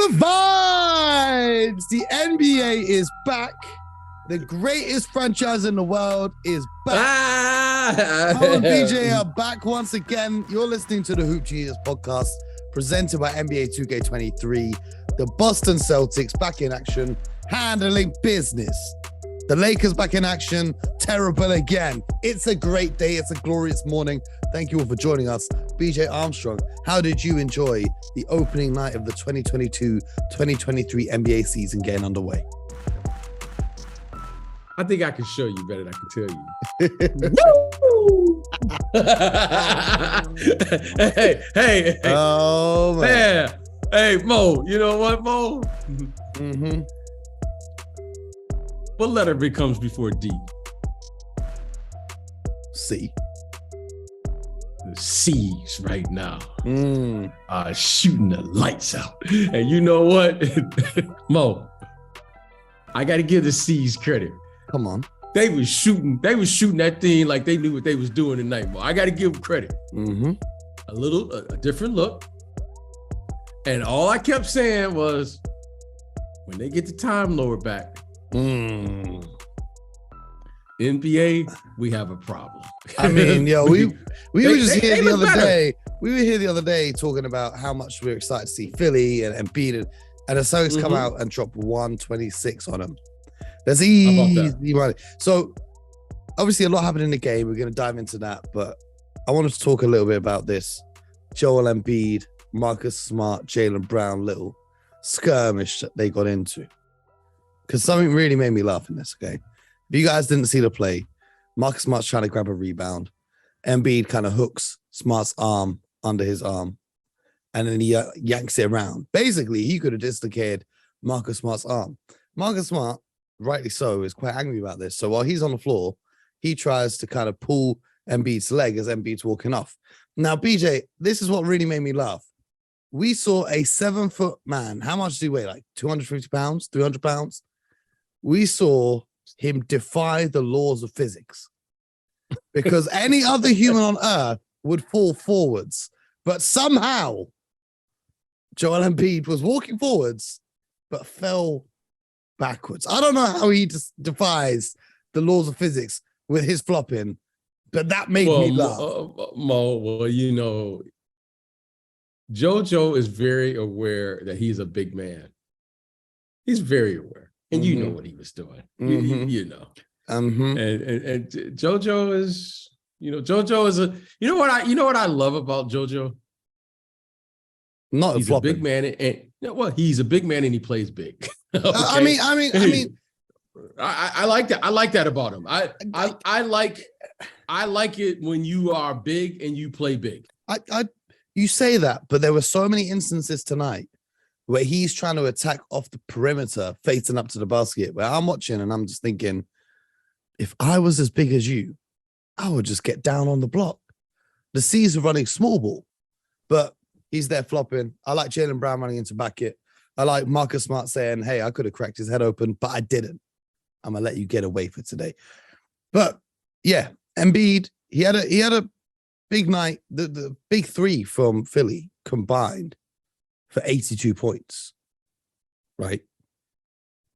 Good vibes! The NBA is back. The greatest franchise in the world is back. Mo and BJ are back once again. You're listening to the Hoop Genius podcast presented by NBA 2K23. The Boston Celtics back in action, handling business. The Lakers back in action, terrible again. It's a great day. It's a glorious morning. Thank you all for joining us. BJ Armstrong, how did you enjoy the opening night of the 2022-2023 NBA season getting underway? I think I can show you better than I can tell you. hey. Oh, man. Hey, Mo, you know what, Mo? Mm-hmm. What letter comes before D? C. The C's right now are shooting the lights out. And you know what? Mo, I got to give the C's credit. Come on. They was shooting that thing like they knew what they was doing tonight, Mo. I got to give them credit. Mm-hmm. A different look. And all I kept saying was, when they get the time lower back, NBA, we have a problem. I mean, yo, we were just here the other day. We were here the other day talking about how much we were excited to see Philly and Embiid, and the Celtics come out and drop 126 on them. That's easy money. So obviously a lot happened in the game. We're going to dive into that, but I wanted to talk a little bit about this Joel Embiid, Marcus Smart, Jaylen Brown little skirmish that they got into. Because something really made me laugh in this, okay? If you guys didn't see the play, Marcus Smart's trying to grab a rebound. Embiid kind of hooks Smart's arm under his arm, and then he yanks it around. Basically, he could have dislocated Marcus Smart's arm. Marcus Smart, rightly so, is quite angry about this. So while he's on the floor, he tries to kind of pull Embiid's leg as Embiid's walking off. Now, BJ, this is what really made me laugh. We saw a 7-foot man. How much does he weigh? Like 250 pounds, 300 pounds? We saw him defy the laws of physics because any other human on earth would fall forwards. But somehow Joel Embiid was walking forwards, but fell backwards. I don't know how he just defies the laws of physics with his flopping, but that made me laugh. Well, you know, JoJo is very aware that he's a big man. He's very aware. And you know what he was doing, you know. And JoJo is, JoJo is you know what I love about JoJo? He's a big man, and he's a big man and he plays big. Okay? I mean, I like that. I like that about him. I like it when you are big and you play big. You say that, but there were so many instances tonight where he's trying to attack off the perimeter, facing up to the basket, where I'm watching and I'm just thinking, if I was as big as you, I would just get down on the block. The C's are running small ball, but he's there flopping. I like Jaylen Brown running into Bucket. I like Marcus Smart saying, hey, I could have cracked his head open, but I didn't. I'm going to let you get away for today. But yeah, Embiid, he had a big night. The big three from Philly combined for 82 points, right?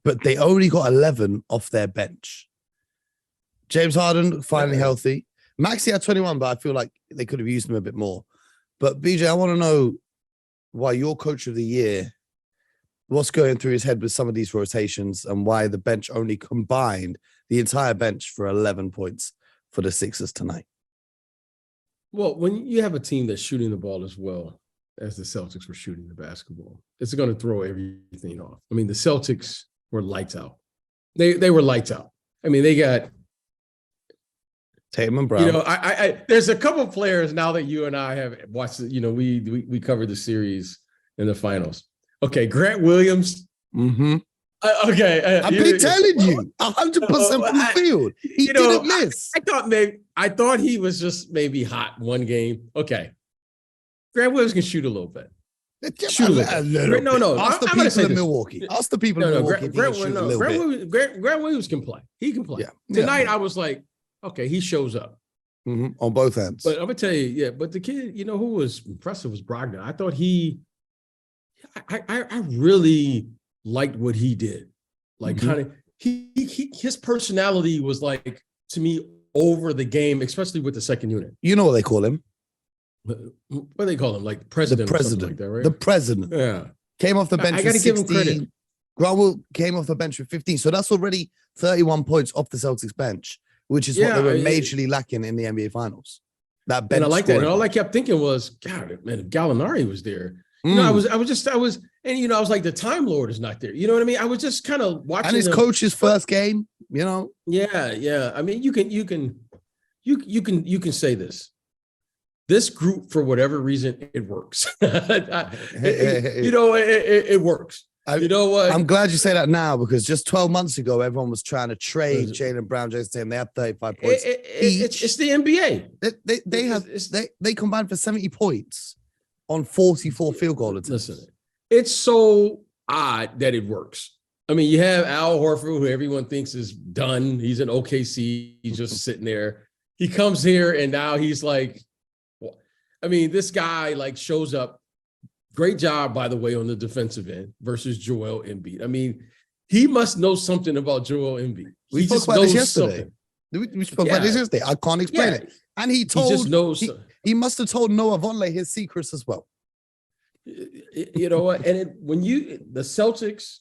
But they only got 11 off their bench. James Harden finally healthy. Maxey had 21, but I feel like they could have used him a bit more. But BJ, I want to know why your coach of the year, what's going through his head with some of these rotations and why the bench only combined the entire bench for 11 points for the Sixers tonight. Well, when you have a team that's shooting the ball as well as the Celtics were shooting the basketball, it's going to throw everything off. I mean, the Celtics were lights out. They were lights out. I mean, they got Tatum and Brown. I there's a couple of players now that you and I have watched. We covered the series in the finals. Okay, Grant Williams. Okay, I've been telling you, 100% from the field. He didn't miss. I thought he was just maybe hot one game. Okay, Grant Williams can shoot a little bit. Shoot a little bit. No. Ask the people in Milwaukee. Ask the people in Milwaukee. Grant Williams can play. He can play. Yeah. Tonight, I was like, okay, he shows up. On both ends. But I'm going to tell you, but the kid, who was impressive was Brogdon. I thought he I really liked what he did. Like kind of his personality was like, to me, over the game, especially with the second unit. You know what they call him? What do they call him? Like president, the president, or something like that, right? The president. Yeah. Came off the bench. I got to give him credit. Gromwell came off the bench with 15. So that's already 31 points off the Celtics bench, which is what they were majorly lacking in the NBA Finals. That bench. And I like that. And all I kept thinking was, God, man, if Gallinari was there. You know, I was, and you know, I was like, the Time Lord is not there. You know what I mean? I was just kind of watching. And his coach's first game, you know. Yeah. I mean, you can say this. This group, for whatever reason, it works. You know, it works. You know what? I'm glad you say that now, because just 12 months ago, everyone was trying to trade Jaylen Brown, Jason Tatum. They had 35 points. It's the NBA. They combined for 70 points on 44 field goal attempts. Listen, it's so odd that it works. I mean, you have Al Horford, who everyone thinks is done. He's in OKC. He's just sitting there. He comes here, and now he's like, I mean, this guy like shows up. Great job, by the way, on the defensive end versus Joel Embiid. I mean, he must know something about Joel Embiid. We spoke about this yesterday. We spoke about this yesterday. I can't explain it. And he he must have told Noah Vonleh his secrets as well. You know what? And the Celtics,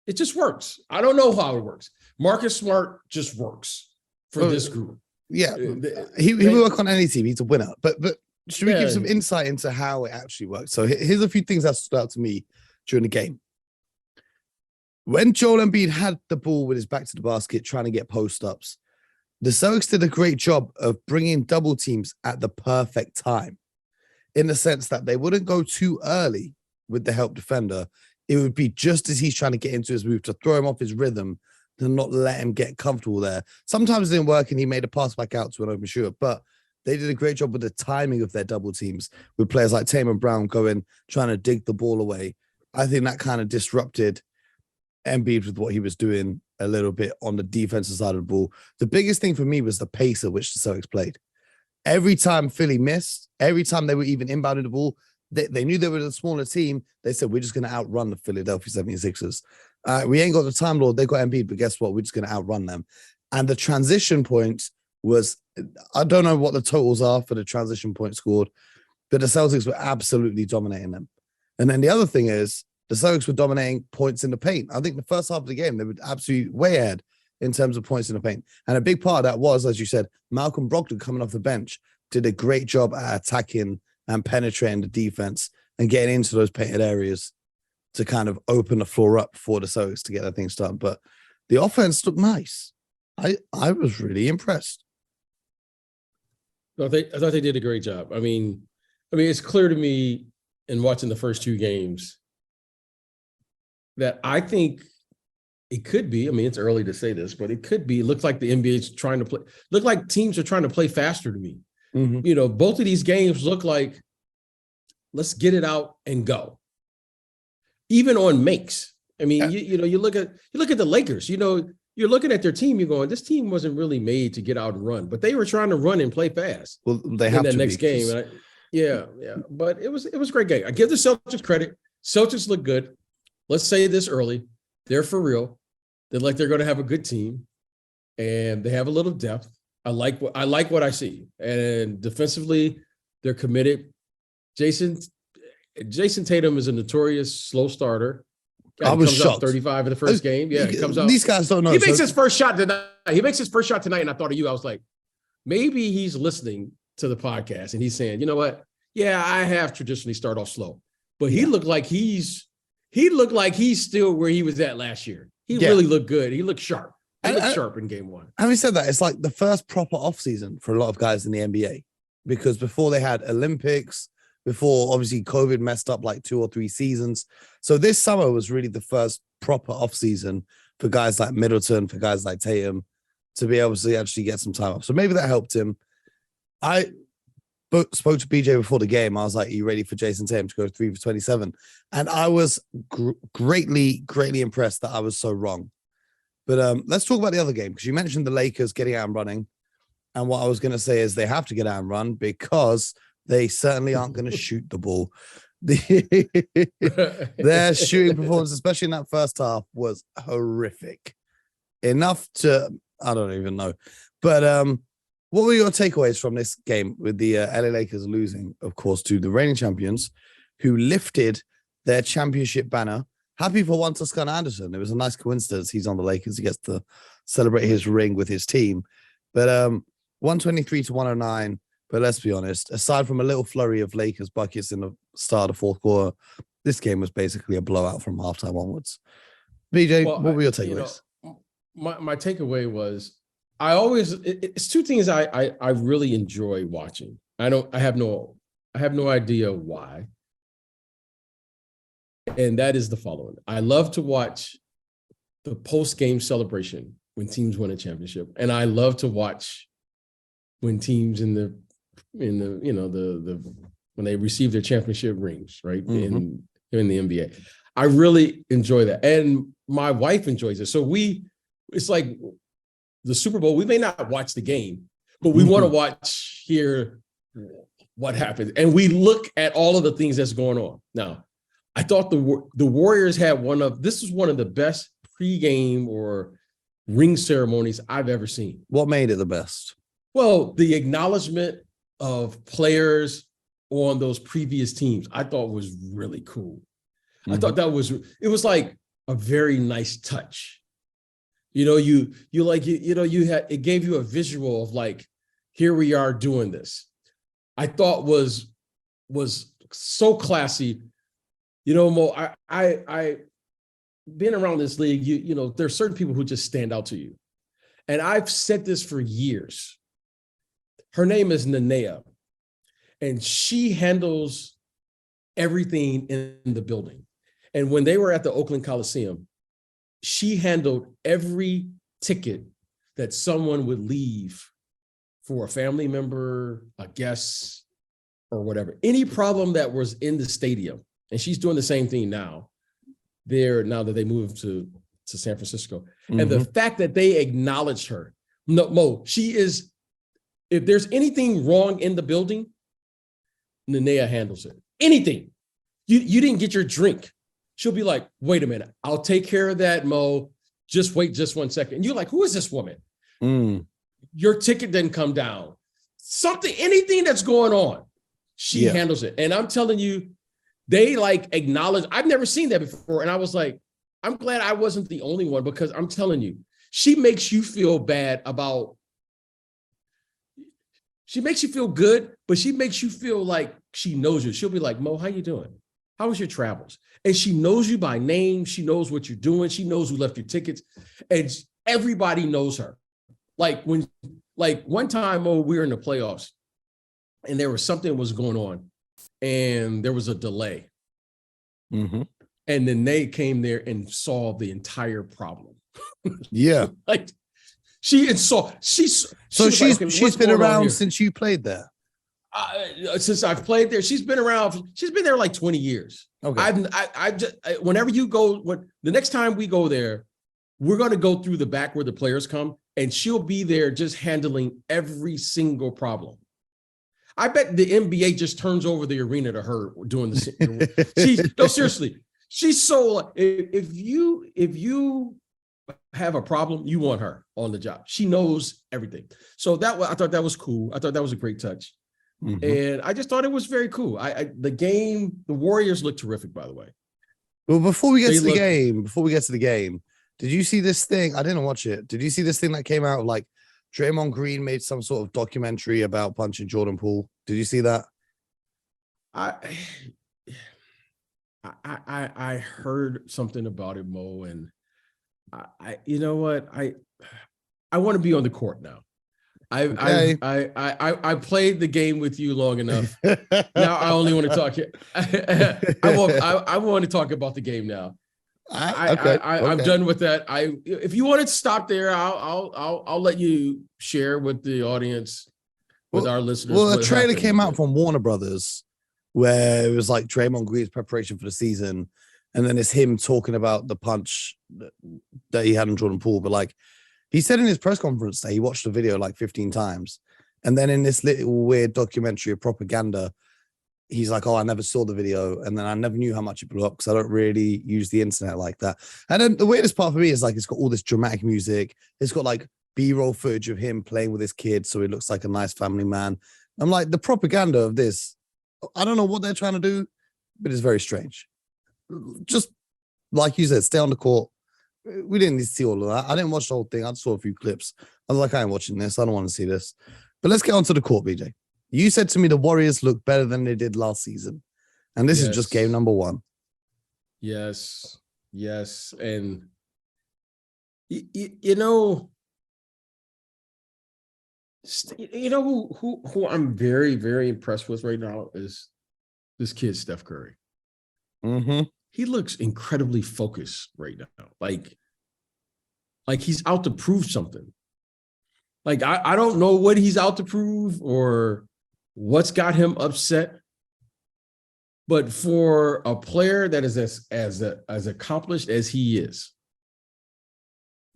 it just works. I don't know how it works. Marcus Smart just works for this group. Yeah, he will work on any team. He's a winner. But should we give some insight into how it actually works? So here's a few things that stood out to me during the game. When Joel Embiid had the ball with his back to the basket, trying to get post-ups, the Celtics did a great job of bringing double teams at the perfect time, in the sense that they wouldn't go too early with the help defender. It would be just as he's trying to get into his move to throw him off his rhythm, to not let him get comfortable there. Sometimes it didn't work and he made a pass back out to an open shooter, but they did a great job with the timing of their double teams, with players like Tatum and Brown trying to dig the ball away. I think that kind of disrupted Embiid with what he was doing a little bit on the defensive side of the ball. The biggest thing for me was the pace at which the Celtics played. Every time Philly missed, every time they were even inbounding the ball, they knew they were a smaller team. They said, we're just going to outrun the Philadelphia 76ers. We ain't got the Time Lord. They got Embiid, but guess what? We're just going to outrun them. And the transition points was, I don't know what the totals are for the transition points scored, but the Celtics were absolutely dominating them. And then the other thing is, the Celtics were dominating points in the paint. I think the first half of the game, they were absolutely way ahead in terms of points in the paint. And a big part of that was, as you said, Malcolm Brogdon coming off the bench did a great job at attacking and penetrating the defense and getting into those painted areas to kind of open the floor up for the Celtics to get that thing started. But the offense looked nice. I was really impressed. I thought they did a great job. I mean, it's clear to me in watching the first two games that I think it could be, I mean, it's early to say this, but it could be, it looks like the NBA's trying to play, look like teams are trying to play faster to me. Mm-hmm. You know, both of these games look like, let's get it out and go. Even on makes. I mean, you look at the Lakers, you know, you're looking at their team, you're going, this team wasn't really made to get out and run, but they were trying to run and play fast. Well, they have in that to next game. And but it was a great game. I give the Celtics credit. Celtics look good. Let's say this early. They're for real. They're going to have a good team, and they have a little depth. I like what I see. And defensively, they're committed. Jason Tatum is a notorious slow starter. I was shocked. 35 in the first game. Yeah, he comes out. These guys don't know. He makes his first shot tonight. And I thought of you. I was like, maybe he's listening to the podcast and he's saying, you know what? Yeah, I have traditionally started off slow, but he looked like he's still where he was at last year. He really looked good. He looked sharp. He looked sharp in game one. Having said that, it's like the first proper offseason for a lot of guys in the NBA, because before they had Olympics, before obviously COVID messed up like 2 or 3 seasons. So this summer was really the first proper offseason for guys like Middleton, for guys like Tatum, to be able to actually get some time off. So maybe that helped him. I spoke to BJ before the game. I was like, are you ready for Jason Tatum to go 3 for 27? And I was greatly impressed that I was so wrong. But let's talk about the other game, because you mentioned the Lakers getting out and running. And what I was going to say is they have to get out and run, because they certainly aren't going to shoot the ball. Their shooting performance, especially in that first half, was horrific. Enough to, I don't even know. But what were your takeaways from this game with the LA Lakers losing, of course, to the reigning champions, who lifted their championship banner? Happy for Juan Toscano Anderson. It was a nice coincidence. He's on the Lakers. He gets to celebrate his ring with his team. But 123 to 109. But let's be honest, aside from a little flurry of Lakers buckets in the start of the fourth quarter, this game was basically a blowout from halftime onwards. BJ, what were your takeaways? My takeaway was it's two things I really enjoy watching. I have no idea why. And that is the following. I love to watch the post-game celebration when teams win a championship. And I love to watch when teams in the when they receive their championship rings, right? In the NBA. I really enjoy that. And my wife enjoys it. So it's like the Super Bowl. We may not watch the game, but we want to hear what happened. And we look at all of the things that's going on. Now, I thought the Warriors had one of the best pregame or ring ceremonies I've ever seen. What made it the best? Well, the acknowledgement of players on those previous teams, I thought was really cool. I thought it was like a very nice touch. It gave you a visual of like, here we are doing this. I thought was so classy. Mo, I being around this league, there's certain people who just stand out to you. And I've said this for years. Her name is Nanea, and she handles everything in the building. And when they were at the Oakland Coliseum, she handled every ticket that someone would leave for a family member, a guest, or whatever. Any problem that was in the stadium. And she's doing the same thing now that they moved to San Francisco. And the fact that they acknowledged her, no, Mo, she is, if there's anything wrong in the building, Nanea handles it. Anything. You didn't get your drink. She'll be like, wait a minute, I'll take care of that, Mo. Just wait just 1 second. And you're like, who is this woman? Your ticket didn't come down. Anything that's going on, she handles it. And I'm telling you, they like acknowledge, I've never seen that before. And I was like, I'm glad I wasn't the only one, because I'm telling you, she makes you feel bad she makes you feel good, but she makes you feel like she knows you. She'll be like, Mo, how you doing? How was your travels? And she knows you by name. She knows what you're doing. She knows who left your tickets. And everybody knows her. Like one time, Mo, we were in the playoffs and there was something was going on and there was a delay. And then they came there and solved the entire problem. Yeah. She's been around since you played there. Since I've played there, she's been around. She's been there like 20 years. Okay. Whenever you go, the next time we go there, we're going to go through the back where the players come, and she'll be there just handling every single problem. I bet the NBA just turns over the arena to her doing the. No, seriously, she's so. If you have a problem, you want her on the job. She knows everything. So I thought that was cool. I thought that was a great touch. And I just thought it was very cool. The Warriors look terrific, by the way. Well, before we get to the game, did you see this thing? I didn't watch it. Did you see this thing that came out? Like Draymond Green made some sort of documentary about punching Jordan Poole. Did you see that? I heard something about it, Mo, and you know what? I want to be on the court now. I played the game with you long enough. Now I only want to talk. I want to talk about the game now. I'm done with that. If you want to stop there, I'll let you share with the audience, with our listeners. Well, a trailer came out from Warner Brothers where it was like Draymond Green's preparation for the season, and then it's him talking about the punch that he had on Jordan Poole. But like he said in his press conference that he watched the video like 15 times, and then in this little weird documentary of propaganda, he's like, oh, I never saw the video. And then I never knew how much it blew up because I don't really use the internet like that. And then the weirdest part for me is like, it's got all this dramatic music. It's got like B-roll footage of him playing with his kids. So he looks like a nice family man. I'm like, the propaganda of this, I don't know what they're trying to do, but it's very strange. Just like you said, stay on the court. We didn't need to see all of that. I didn't watch the whole thing. I saw a few clips. I was like, I ain't watching this. I don't want to see this. But let's get onto the court, BJ. You said to me the Warriors look better than they did last season. And this is just game number 1. Yes. Yes. And, you know who I'm very, very impressed with right now is this kid, Steph Curry. Mm-hmm. He looks incredibly focused right now. Like he's out to prove something. Like, I don't know what he's out to prove or what's got him upset. But for a player that is as accomplished as he is,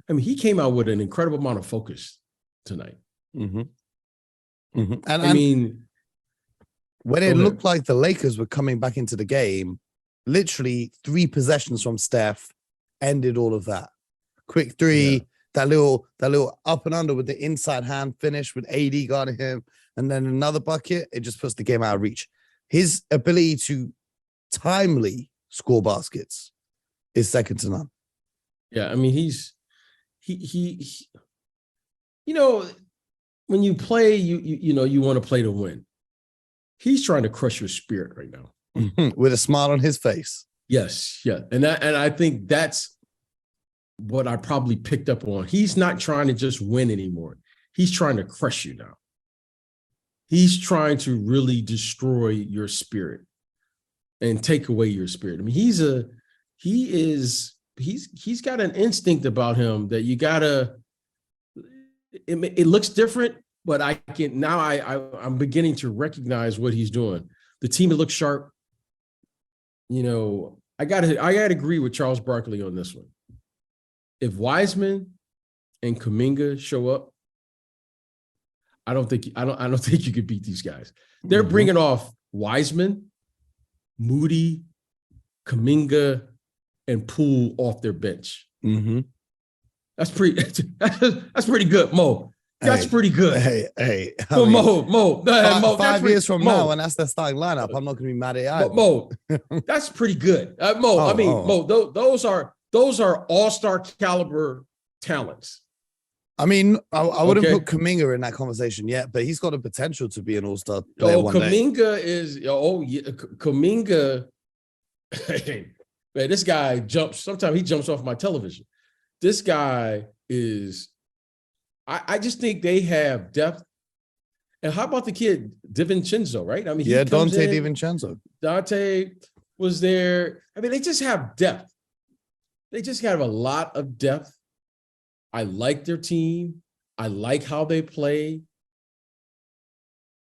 I mean, he came out with an incredible amount of focus tonight. Mm-hmm. Mm-hmm. And I mean, when it looked like the Lakers were coming back into the game, literally 3 possessions from Steph ended all of that. Quick 3, that little up and under with the inside hand finish with AD guarding him, and then another bucket. It just puts the game out of reach. His ability to timely score baskets is second to none. Yeah, I mean, he you know, when you play, you want to play to win. He's trying to crush your spirit right now. With a smile on his face. Yes, yeah. And I think that's what I probably picked up on. He's not trying to just win anymore. He's trying to crush you now. He's trying to really destroy your spirit and take away your spirit. I mean, he's got an instinct about him that you gotta, it looks different, but I'm beginning to recognize what he's doing. The team looks sharp. You know, I gotta agree with Charles Barkley on this one. If Wiseman and Kuminga show up, I don't think you could beat these guys. They're bringing off Wiseman, Moody, Kuminga, and Poole off their bench. Mm-hmm. That's pretty good, Mo. That's pretty good. Hey. Well, Mo. Mo. 5 years from now, and that's their starting lineup, I'm not going to be mad at it. Mo, that's pretty good. Mo, Mo, those are all-star caliber talents. I mean, I wouldn't put Kuminga in that conversation yet, but he's got the potential to be an all-star player one Kuminga day. Kuminga. Man, this guy jumps. Sometimes he jumps off my television. This guy is. I just think they have depth. And how about the kid DiVincenzo? Right? I mean, Dante DiVincenzo. Dante was there. I mean, they just have depth. They just have a lot of depth. I like their team. I like how they play.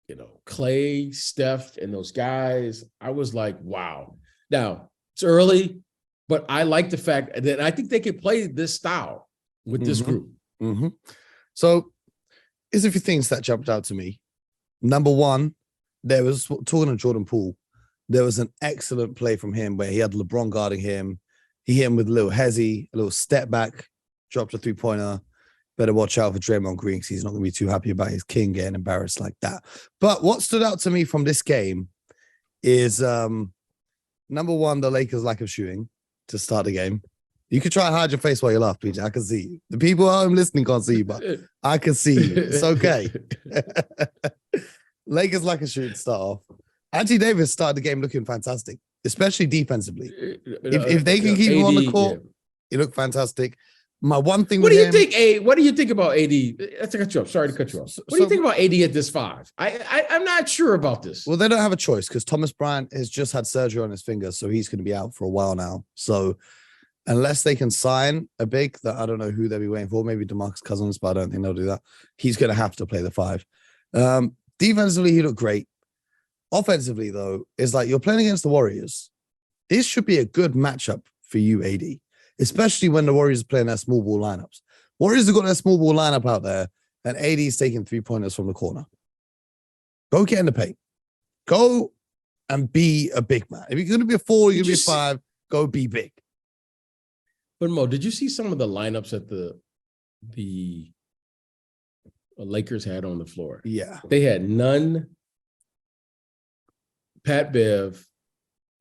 You know, Clay, Steph, and those guys. I was like, wow. Now, it's early, but I like the fact that I think they can play this style with this group. Mm-hmm. So, here's a few things that jumped out to me. Number one, there was, talking to Jordan Poole, there was an excellent play from him where he had LeBron guarding him. He hit him with a little hezzy, a little step back, dropped a 3-pointer. Better watch out for Draymond Green because he's not going to be too happy about his king getting embarrassed like that. But what stood out to me from this game is, number one, the Lakers' lack of shooting to start the game. You could try to hide your face while you laugh, PJ. I can see you. The people at home listening can't see you, but I can see you. It's okay. Lakers' lack of shooting to start off. Anthony Davis started the game looking fantastic, especially defensively. If they can keep him on the court, he looked fantastic. My one thing what do you think about AD? Let's cut you off. Sorry to cut you off. What do you think about AD at this 5? I'm not sure about this. Well, they don't have a choice because Thomas Bryant has just had surgery on his finger, so he's going to be out for a while now. So unless they can sign a big that I don't know who they'll be waiting for, maybe DeMarcus Cousins, but I don't think they'll do that. He's going to have to play the 5. Defensively, he looked great. Offensively, though, is like you're playing against the Warriors. This should be a good matchup for you, AD, especially when the Warriors are playing their small ball lineups. Warriors have got their small ball lineup out there, and AD is taking 3-pointers from the corner. Go get in the paint. Go and be a big man. If you're going to be a 4, you're going to be a 5, go be big. But Mo, did you see some of the lineups that the Lakers had on the floor? Yeah. They had Nunn, Pat Bev,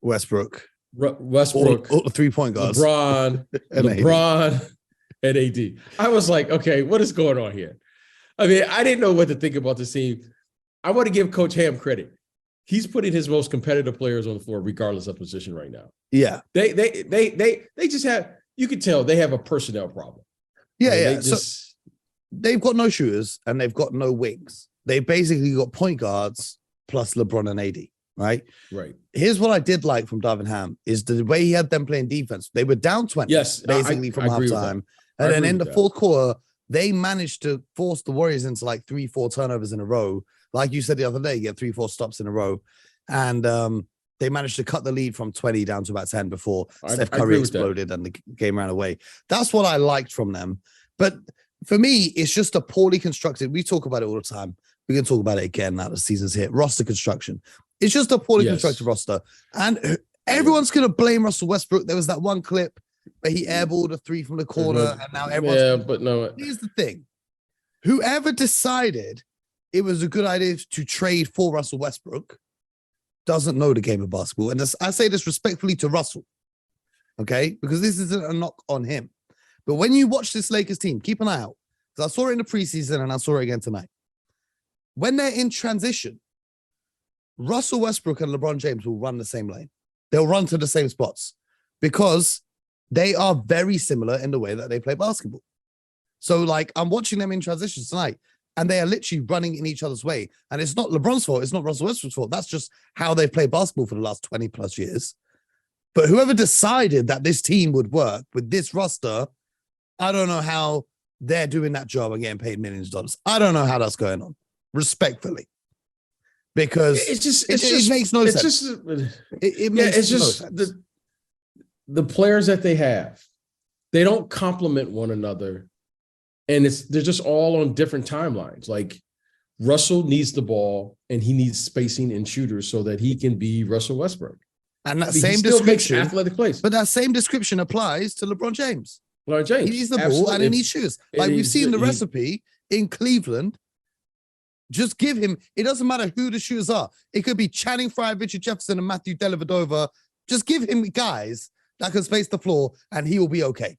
Westbrook. All the 3-point guards. LeBron, and AD. I was like, okay, what is going on here? I mean, I didn't know what to think about this team. I want to give Coach Ham credit. He's putting his most competitive players on the floor, regardless of position right now. Yeah. They just have, you can tell they have a personnel problem. Yeah. So they've got no shooters and they've got no wings. They basically got point guards plus LeBron and AD. Right. Here's what I did like from Darvin Ham is the way he had them playing defense. They were down 20, basically from halftime. And then in the fourth quarter, they managed to force the Warriors into like 3-4 turnovers in a row. Like you said the other day, you get 3-4 stops in a row. And they managed to cut the lead from 20 down to about 10 before Steph Curry exploded and the game ran away. That's what I liked from them. But for me, it's just a poorly constructed. We talk about it all the time. We can talk about it again now the season's hit. Roster construction. It's just a poorly constructed roster. And everyone's going to blame Russell Westbrook. There was that one clip where he airballed a 3 from the corner, and now everyone's... Yeah, but no. Here's the thing. Whoever decided it was a good idea to trade for Russell Westbrook doesn't know the game of basketball. And I say this respectfully to Russell, okay? Because this isn't a knock on him. But when you watch this Lakers team, keep an eye out. Because I saw it in the preseason, and I saw it again tonight. When they're in transition, Russell Westbrook and LeBron James will run the same lane. They'll run to the same spots because they are very similar in the way that they play basketball. So, like, I'm watching them in transition tonight, and they are literally running in each other's way. And it's not LeBron's fault. It's not Russell Westbrook's fault. That's just how they play basketball for the last 20 plus years. But whoever decided that this team would work with this roster, I don't know how they're doing that job and getting paid millions of dollars. I don't know how that's going on, respectfully. Because it makes no sense. It makes no sense. The players that they have, they don't complement one another. And they're just all on different timelines. Like Russell needs the ball and he needs spacing and shooters so that he can be Russell Westbrook. And that same description, athletic plays. But that same description applies to LeBron James. LeBron James. He needs the ball and he needs shooters. Like we've seen the recipe in Cleveland. Just give him, it doesn't matter who the shooters are. It could be Channing Frye, Richard Jefferson, and Matthew Dellavedova. Just give him guys that can space the floor and he will be okay.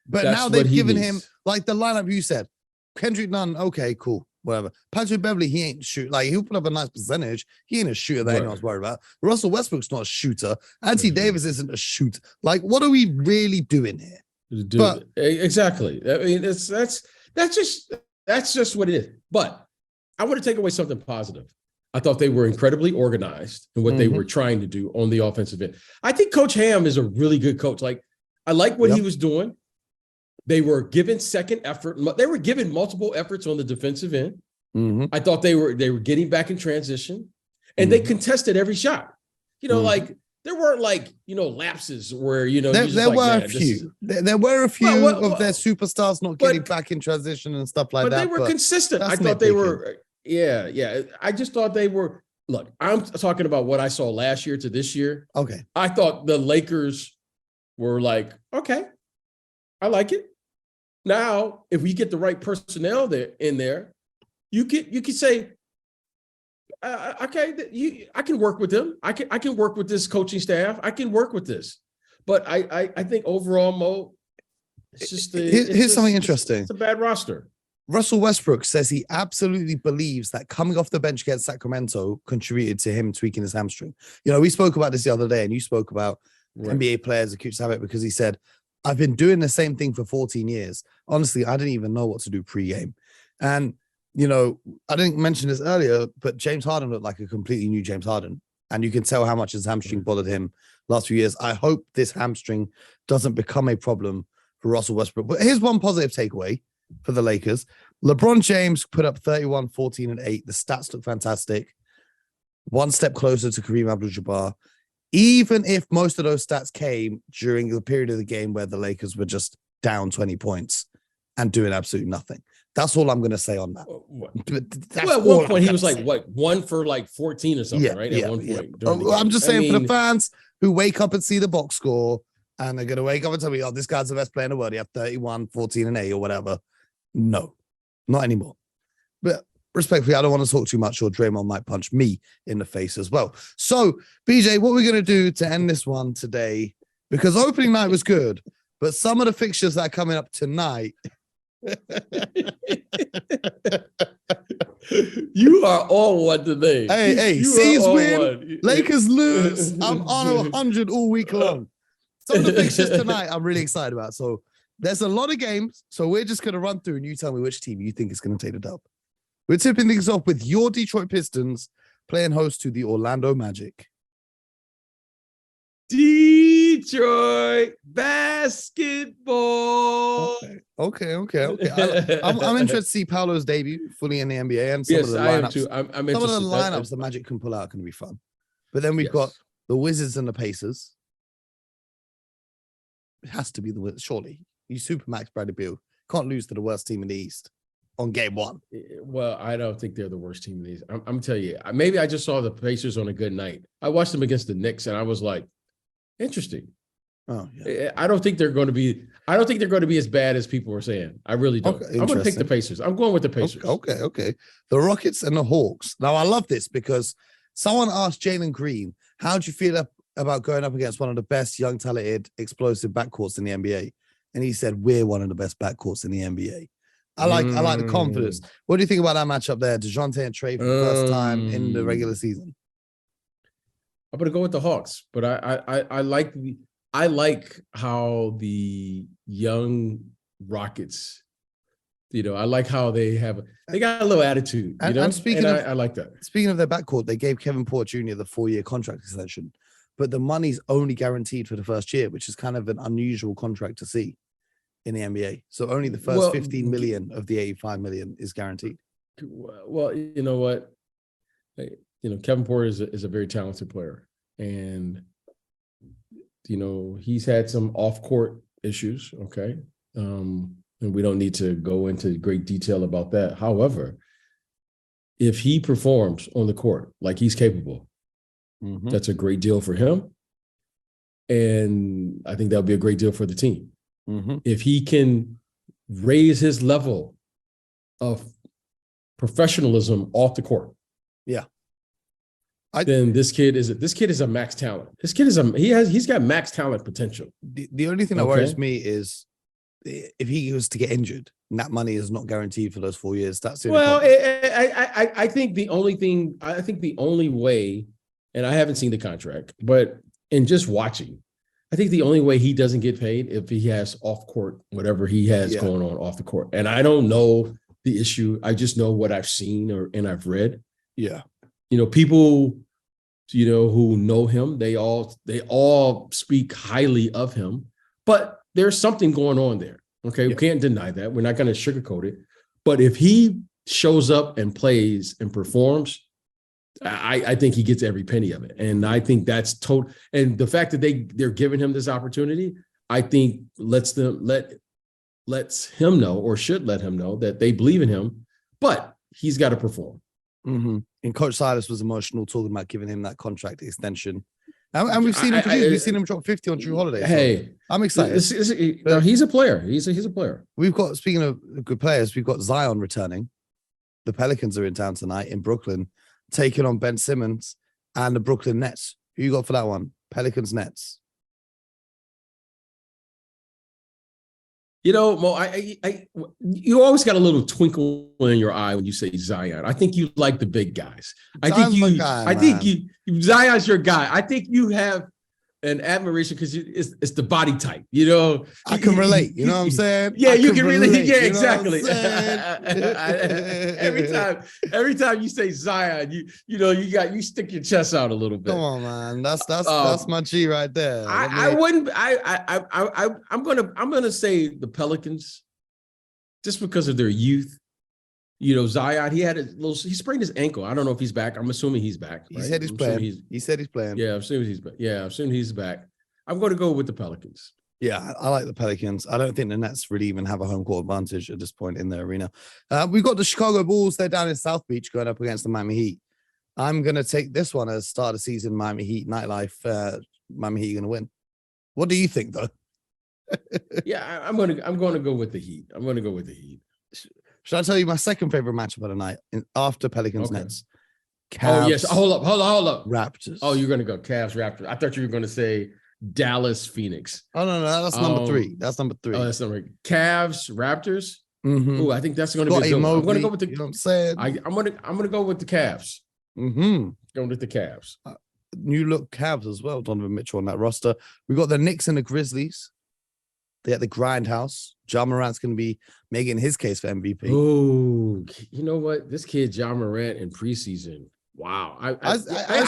But now they've given him, like the lineup you said, Kendrick Nunn, okay, cool, whatever. Patrick Beverley, he ain't shoot. Like, he'll put up a nice percentage. He ain't a shooter that anyone's worried about. Russell Westbrook's not a shooter. Anthony Davis isn't a shooter. Like, what are we really doing here? Exactly. I mean, that's just what it is. But I want to take away something positive. I thought they were incredibly organized in what they were trying to do on the offensive end. I think Coach Ham is a really good coach. Like, I like what he was doing. They were given second effort. They were given multiple efforts on the defensive end. I thought they were getting back in transition, and they contested every shot. You know, like there weren't like, you know, lapses where, you know, there were a few. There were a few of their superstars not getting back in transition and stuff like that. But they were consistent. I thought they were. Yeah. I just thought they were. Look, I'm talking about what I saw last year to this year. Okay. I thought the Lakers were like, okay, I like it. Now, if we get the right personnel in there, you could say, okay, I can work with them. I can work with this coaching staff. I can work with this. But I think overall, Mo, it's just here's something interesting. It's a bad roster. Russell Westbrook says he absolutely believes that coming off the bench against Sacramento contributed to him tweaking his hamstring. You know, we spoke about this the other day, and you spoke about NBA players accused of it because he said, I've been doing the same thing for 14 years. Honestly, I didn't even know what to do pre-game. And, you know, I didn't mention this earlier, but James Harden looked like a completely new James Harden. And you can tell how much his hamstring bothered him last few years. I hope this hamstring doesn't become a problem for Russell Westbrook. But here's one positive takeaway for the Lakers. LeBron James put up 31, 14, and 8. The stats look fantastic. One step closer to Kareem Abdul-Jabbar. Even if most of those stats came during the period of the game where the Lakers were just down 20 points and doing absolutely nothing. That's all I'm going to say on that. At one point he was like, what, 1 for like 14 or something, right? At one point. I'm just saying, for the fans who wake up and see the box score and they're going to wake up and tell me, oh, this guy's the best player in the world. He had 31, 14 and 8 or whatever. No, not anymore. But respectfully, I don't want to talk too much or Draymond might punch me in the face as well. So, BJ, what we're going to do to end this one today, because opening night was good, but some of the fixtures that are coming up tonight. You are on one today. Hey, C's win, Lakers lose. I'm on 100 all week long. Some of the fixtures tonight I'm really excited about. So there's a lot of games. So we're just going to run through and you tell me which team you think is going to take the dub. We're tipping things off with your Detroit Pistons playing host to the Orlando Magic. Detroit basketball. Okay. I'm interested to see Paolo's debut fully in the NBA and some of the lineups. I am too. I'm some of the lineups the Magic can pull out are going to be fun. But then we've got the Wizards and the Pacers. It has to be the Wizards, surely. You Supermax Bradley Beal can't lose to the worst team in the East on game one. Well, I don't think they're the worst team in the East. I'm telling you, maybe I just saw the Pacers on a good night. I watched them against the Knicks and I was like, interesting. Oh, yeah. I don't think they're going to be as bad as people were saying. I really don't. Okay, I'm going to take the Pacers. I'm going with the Pacers. Okay. The Rockets and the Hawks. Now, I love this because someone asked Jalen Green, how do you feel about going up against one of the best young, talented, explosive backcourts in the NBA? And he said, we're one of the best backcourts in the NBA. I like the confidence. What do you think about that matchup there? DeJounte and Trey for the first time in the regular season. I'm going to go with the Hawks, but I like how the young Rockets, I like how they got a little attitude, and speaking of, I like that. Speaking of their backcourt, they gave Kevin Porter Jr. the 4-year contract extension, but the money's only guaranteed for the first year, which is kind of an unusual contract to see in the NBA. So only the first 15 million of the 85 million is guaranteed. Well, you know what? Kevin Porter is a very talented player, and he's had some off-court issues. Okay, and we don't need to go into great detail about that. However, if he performs on the court like he's capable, that's a great deal for him, and I think that'll be a great deal for the team. If he can raise his level of professionalism off the court, then this kid is a max talent. This kid he's got max talent potential. The only thing that worries me is if he was to get injured, and that money is not guaranteed for those 4 years. That's the I think the only way, and I haven't seen the contract, but in just watching, I think the only way he doesn't get paid if he has off court, whatever he has going on off the court. And I don't know the issue. I just know what I've seen and I've read. Yeah. People, who know him, they all speak highly of him, but there's something going on there. Okay. We can't deny that. We're not going to sugarcoat it. But if he shows up and plays and performs, I think he gets every penny of it. And I think that's total. And the fact that they're giving him this opportunity, I think lets him know, or should let him know, that they believe in him, but he's got to perform. And Coach Silas was emotional talking about giving him that contract extension. And we've seen him produce. We've seen him drop 50 on Drew Holiday. Hey, I'm excited. He's a player. He's a player. We've got, speaking of good players, we've got Zion returning. The Pelicans are in town tonight in Brooklyn, taking on Ben Simmons and the Brooklyn Nets. Who you got for that one? Pelicans, Nets. Mo, you always got a little twinkle in your eye when you say Zion. I think you like the big guys. Zion's your guy. I think you have an admiration because it's the body type, I can relate, you know what I'm saying? Yeah, you can relate. Yeah, exactly. every time you say Zion, you stick your chest out a little bit. Come on, man. That's my G right there. I'm gonna say the Pelicans just because of their youth. Zion, he sprained his ankle. I don't know if he's back. I'm assuming he's back. Right? He said he's playing. He said he's playing. Yeah, I'm assuming he's back. I'm going to go with the Pelicans. Yeah, I like the Pelicans. I don't think the Nets really even have a home court advantage at this point in the arena. We've got the Chicago Bulls. They're down in South Beach going up against the Miami Heat. I'm going to take this one as start of season Miami Heat nightlife. Miami Heat going to win. What do you think, though? Yeah, I'm going to go with the Heat. I'm going to go with the Heat. Should I tell you my second favorite matchup of the night after Pelicans Nets? Cavs, oh yes, hold up. Raptors. Oh, you're going to go Cavs Raptors. I thought you were going to say Dallas Phoenix. Oh no, that's number 3. That's number 3. Oh, that's number Cavs Raptors. Mm-hmm. Oh, I think that's going to be a good one. I'm going to go with the. You know what I'm saying? I'm going to go with the Cavs. Mm-hmm. Going with the Cavs. New look Cavs as well. Donovan Mitchell on that roster. We got the Knicks and the Grizzlies. They at the Grindhouse. Ja Morant's going to be making his case for MVP. Oh, you know what? This kid Ja Morant in preseason. Wow, I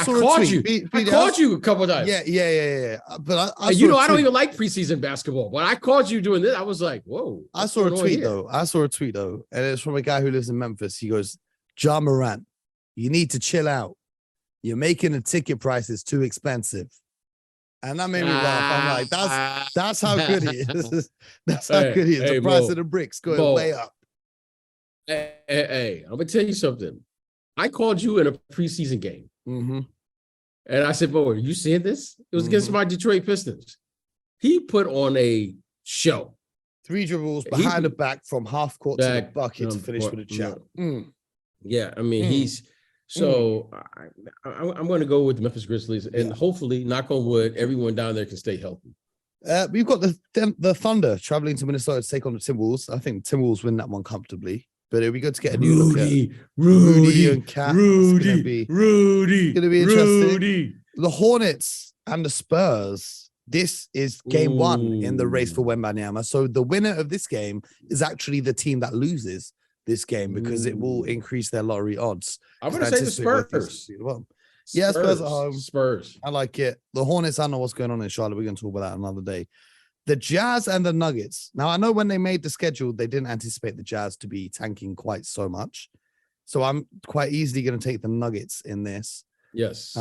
called you. I called you a couple of times. Yeah. But I don't even like preseason basketball. When I called you doing this, I was like, "Whoa!" I saw a tweet though, and it's from a guy who lives in Memphis. He goes, "Ja Morant, you need to chill out. You're making the ticket prices too expensive." And that made me laugh. I'm like, that's how good he is. That's how good he is. The price of the bricks going way up. Hey, I'm gonna tell you something. I called you in a preseason game. Mm-hmm. And I said, "Boy, are you seeing this?" It was against my Detroit Pistons. He put on a show. 3 dribbles behind the back from half court to the bucket to finish with a jump. Yeah, I mean, he's so I'm going to go with the Memphis Grizzlies, and hopefully, knock on wood, everyone down there can stay healthy. We've got the Thunder traveling to Minnesota to take on the Timberwolves. I think the Timberwolves win that one comfortably. But it'd be good to get a new look at Rudy and Cat. Rudy. It's gonna be interesting. The Hornets and the Spurs. This is game 1 in the race for Wembanyama. So the winner of this game is actually the team that loses this game because it will increase their lottery odds. I'm going to say the Spurs. Well, yeah, Spurs at home. Spurs. I like it. The Hornets, I don't know what's going on in Charlotte. We're going to talk about that another day. The Jazz and the Nuggets. Now, I know when they made the schedule, they didn't anticipate the Jazz to be tanking quite so much. So I'm quite easily going to take the Nuggets in this. Yes.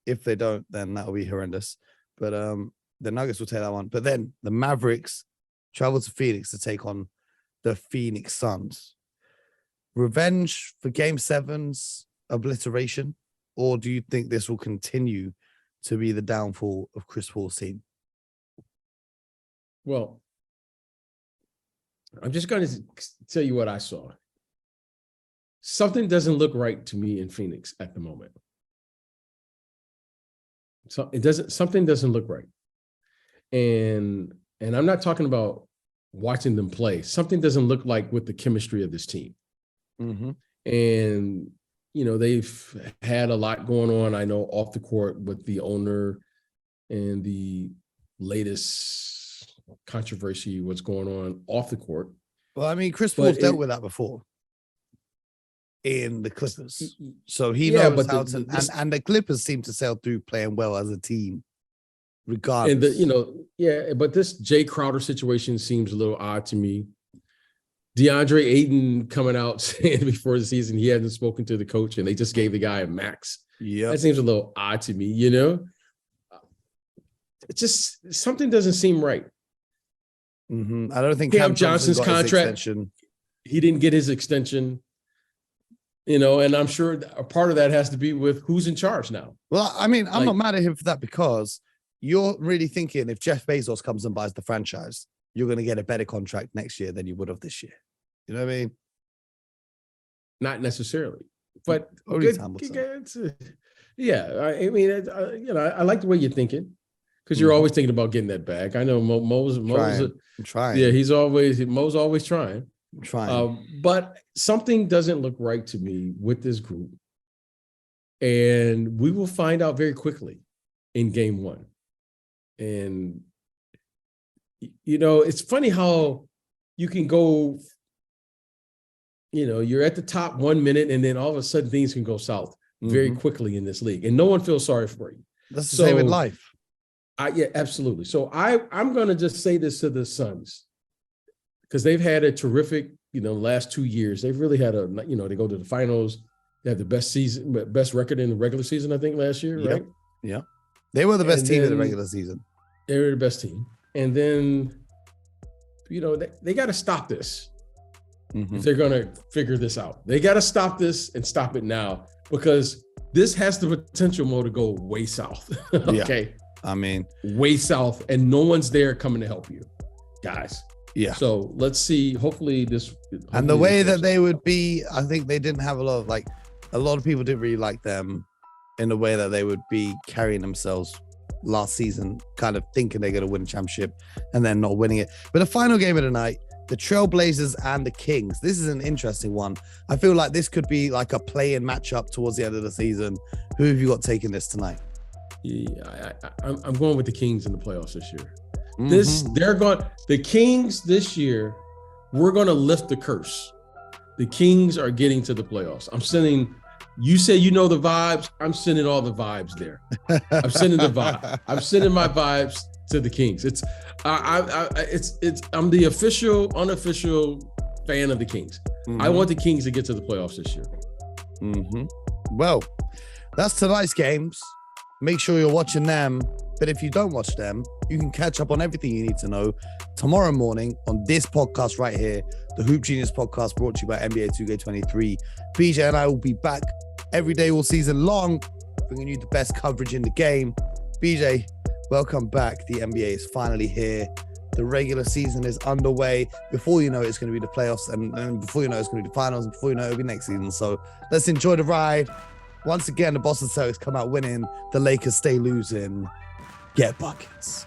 If they don't, then that'll be horrendous. But the Nuggets will take that one. But then the Mavericks travel to Phoenix to take on the Phoenix Suns. Revenge for Game 7's obliteration? Or do you think this will continue to be the downfall of Chris Paul's team? Well, I'm just going to tell you what I saw. Something doesn't look right to me in Phoenix at the moment. So something doesn't look right. And I'm not talking about watching them play. Something doesn't look like with the chemistry of this team. Mm-hmm. And, they've had a lot going on, I know, off the court with the owner and the latest controversy, what's going on off the court. Well, I mean, Chris Paul's dealt with that before in the Clippers. So he knows how to, and the Clippers seem to sail through playing well as a team, regardless. And but this Jay Crowder situation seems a little odd to me. DeAndre Ayton coming out saying before the season he hadn't spoken to the coach and they just gave the guy a max. Yeah, that seems a little odd to me, It's just something doesn't seem right. Mm-hmm. I don't think Cam Johnson's contract, he didn't get his extension, and I'm sure a part of that has to be with who's in charge now. Well, I mean, I'm not mad at him for that because you're really thinking if Jeff Bezos comes and buys the franchise, you're going to get a better contract next year than you would have this year. You know what I mean? Not necessarily, but only time will tell. I like the way you're thinking. Because you're always thinking about getting that back. I know Mo's trying. Yeah, Mo's always trying. I'm trying. But something doesn't look right to me with this group. And we will find out very quickly in game 1. And, it's funny how you can go, you're at the top 1 minute and then all of a sudden things can go south very quickly in this league. And no one feels sorry for you. That's the same in life. Yeah, absolutely. So I'm going to just say this to the Suns because they've had a terrific, last 2 years. They've really had they go to the finals. They have the best record in the regular season, I think, last year, right? Yeah. They were the best team in the regular season. They were the best team. And then, they got to stop this. If they're going to figure this out, they got to stop this and stop it now, because this has the potential, Mo, to go way south. Okay. Yeah. I mean, way south, and no one's there coming to help you, guys. Yeah. So let's see. Hopefully and the way that they would be, I think they didn't have a lot of people didn't really like them in the way that they would be carrying themselves last season, kind of thinking they're going to win a championship and then not winning it. But the final game of the night, the Trailblazers and the Kings. This is an interesting one. I feel like this could be like a play-in matchup towards the end of the season. Who have you got taking this tonight? Yeah, I'm going with the Kings in the playoffs this year. The Kings this year, we're going to lift the curse. The Kings are getting to the playoffs. You say you know the vibes. I'm sending all the vibes there. I'm sending the vibe. I'm sending my vibes to the Kings. I'm the official, unofficial fan of the Kings. I want the Kings to get to the playoffs this year. Well, that's tonight's games. Make sure you're watching them. But if you don't watch them, you can catch up on everything you need to know tomorrow morning on this podcast right here, the Hoop Genius podcast, brought to you by NBA 2K23. BJ and I will be back every day all season long, bringing you the best coverage in the game. BJ, welcome back. The NBA is finally here. The regular season is underway. Before you know it, it's going to be the playoffs, and before you know it, it's going to be the finals, and before you know it, it'll be next season. So let's enjoy the ride. Once again, the Boston Celtics come out winning. The Lakers stay losing. Get buckets.